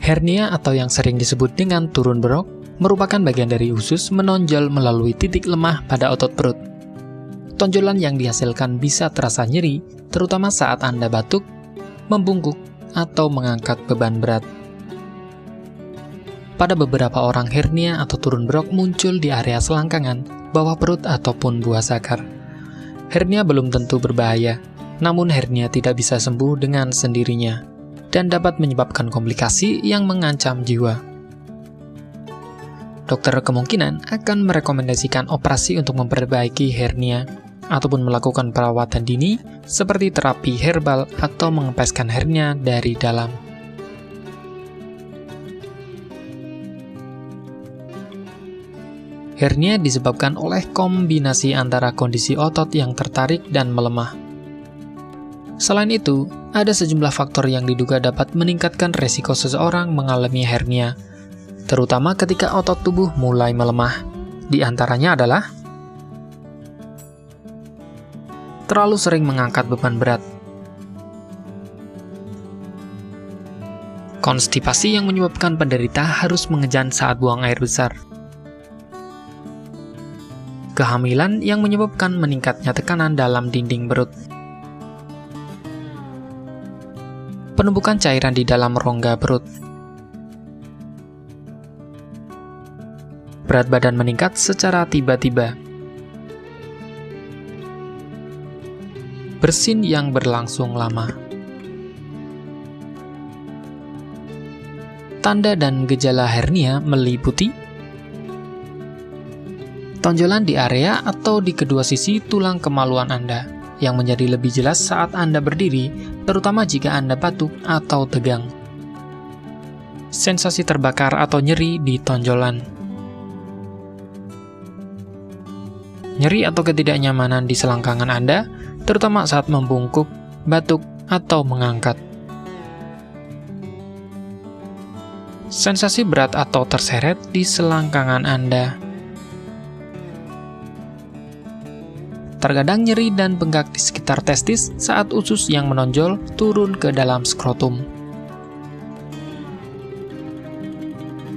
Hernia atau yang sering disebut dengan turun berok merupakan bagian dari usus menonjol melalui titik lemah pada otot perut. Tonjolan yang dihasilkan bisa terasa nyeri, terutama saat Anda batuk, membungkuk, atau mengangkat beban berat. Pada beberapa orang, hernia atau turun berok muncul di area selangkangan, bawah perut, ataupun buah zakar. Hernia belum tentu berbahaya, namun hernia tidak bisa sembuh dengan sendirinya dan dapat menyebabkan komplikasi yang mengancam jiwa. Dokter kemungkinan akan merekomendasikan operasi untuk memperbaiki hernia ataupun melakukan perawatan dini seperti terapi herbal atau mengempeskan hernia dari dalam. Hernia disebabkan oleh kombinasi antara kondisi otot yang tertarik dan melemah. Selain itu, ada sejumlah faktor yang diduga dapat meningkatkan resiko seseorang mengalami hernia, terutama ketika otot tubuh mulai melemah. Di antaranya adalah terlalu sering mengangkat beban berat, konstipasi yang menyebabkan penderita harus mengejan saat buang air besar, kehamilan yang menyebabkan meningkatnya tekanan dalam dinding perut, penumpukan cairan di dalam rongga perut, berat badan meningkat secara tiba-tiba, bersin yang berlangsung lama. Tanda dan gejala hernia meliputi tonjolan di area atau di kedua sisi tulang kemaluan Anda, yang menjadi lebih jelas saat Anda berdiri, terutama jika Anda batuk atau tegang. Sensasi terbakar atau nyeri di tonjolan. Nyeri atau ketidaknyamanan di selangkangan Anda, terutama saat membungkuk, batuk, atau mengangkat. Sensasi berat atau terseret di selangkangan Anda. Terkadang nyeri dan bengkak di sekitar testis saat usus yang menonjol turun ke dalam skrotum.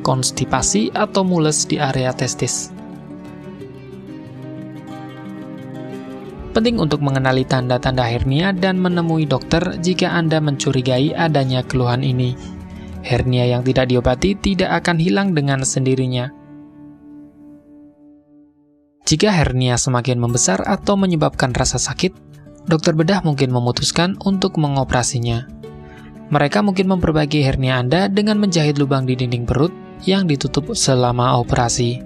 Konstipasi atau mules di area testis. Penting untuk mengenali tanda-tanda hernia dan menemui dokter jika Anda mencurigai adanya keluhan ini. Hernia yang tidak diobati tidak akan hilang dengan sendirinya. Jika hernia semakin membesar atau menyebabkan rasa sakit, dokter bedah mungkin memutuskan untuk mengoperasinya. Mereka mungkin memperbaiki hernia Anda dengan menjahit lubang di dinding perut yang ditutup selama operasi.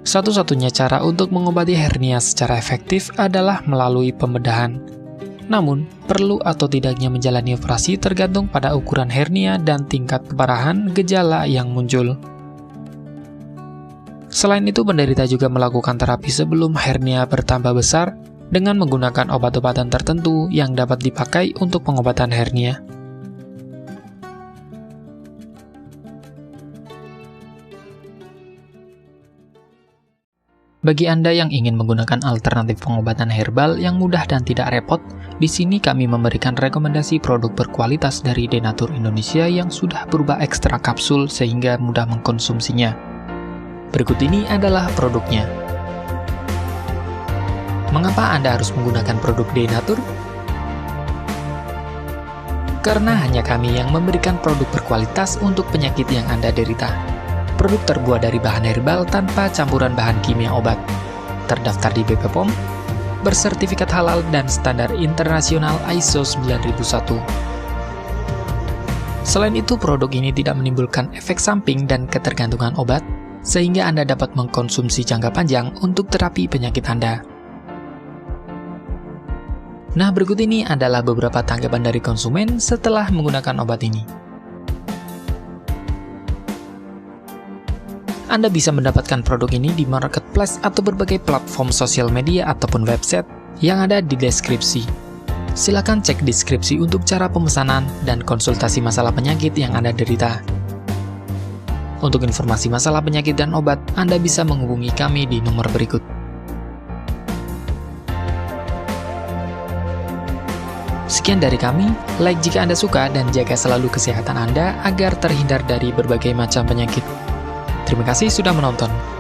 Satu-satunya cara untuk mengobati hernia secara efektif adalah melalui pembedahan. Namun, perlu atau tidaknya menjalani operasi tergantung pada ukuran hernia dan tingkat keparahan gejala yang muncul. Selain itu, penderita juga melakukan terapi sebelum hernia bertambah besar dengan menggunakan obat-obatan tertentu yang dapat dipakai untuk pengobatan hernia. Bagi Anda yang ingin menggunakan alternatif pengobatan herbal yang mudah dan tidak repot, di sini kami memberikan rekomendasi produk berkualitas dari Denatur Indonesia yang sudah berubah ekstra kapsul sehingga mudah mengkonsumsinya. Berikut ini adalah produknya. Mengapa Anda harus menggunakan produk Denatur? Karena hanya kami yang memberikan produk berkualitas untuk penyakit yang Anda derita. Produk terbuat dari bahan herbal tanpa campuran bahan kimia obat, terdaftar di BPOM, bersertifikat halal dan standar internasional ISO 9001. Selain itu, produk ini tidak menimbulkan efek samping dan ketergantungan obat, sehingga Anda dapat mengkonsumsi jangka panjang untuk terapi penyakit Anda. Nah, berikut ini adalah beberapa tanggapan dari konsumen setelah menggunakan obat ini. Anda bisa mendapatkan produk ini di marketplace atau berbagai platform sosial media ataupun website yang ada di deskripsi. Silakan cek deskripsi untuk cara pemesanan dan konsultasi masalah penyakit yang Anda derita. Untuk informasi masalah penyakit dan obat, Anda bisa menghubungi kami di nomor berikut. Sekian dari kami, like jika Anda suka dan jaga selalu kesehatan Anda agar terhindar dari berbagai macam penyakit. Terima kasih sudah menonton.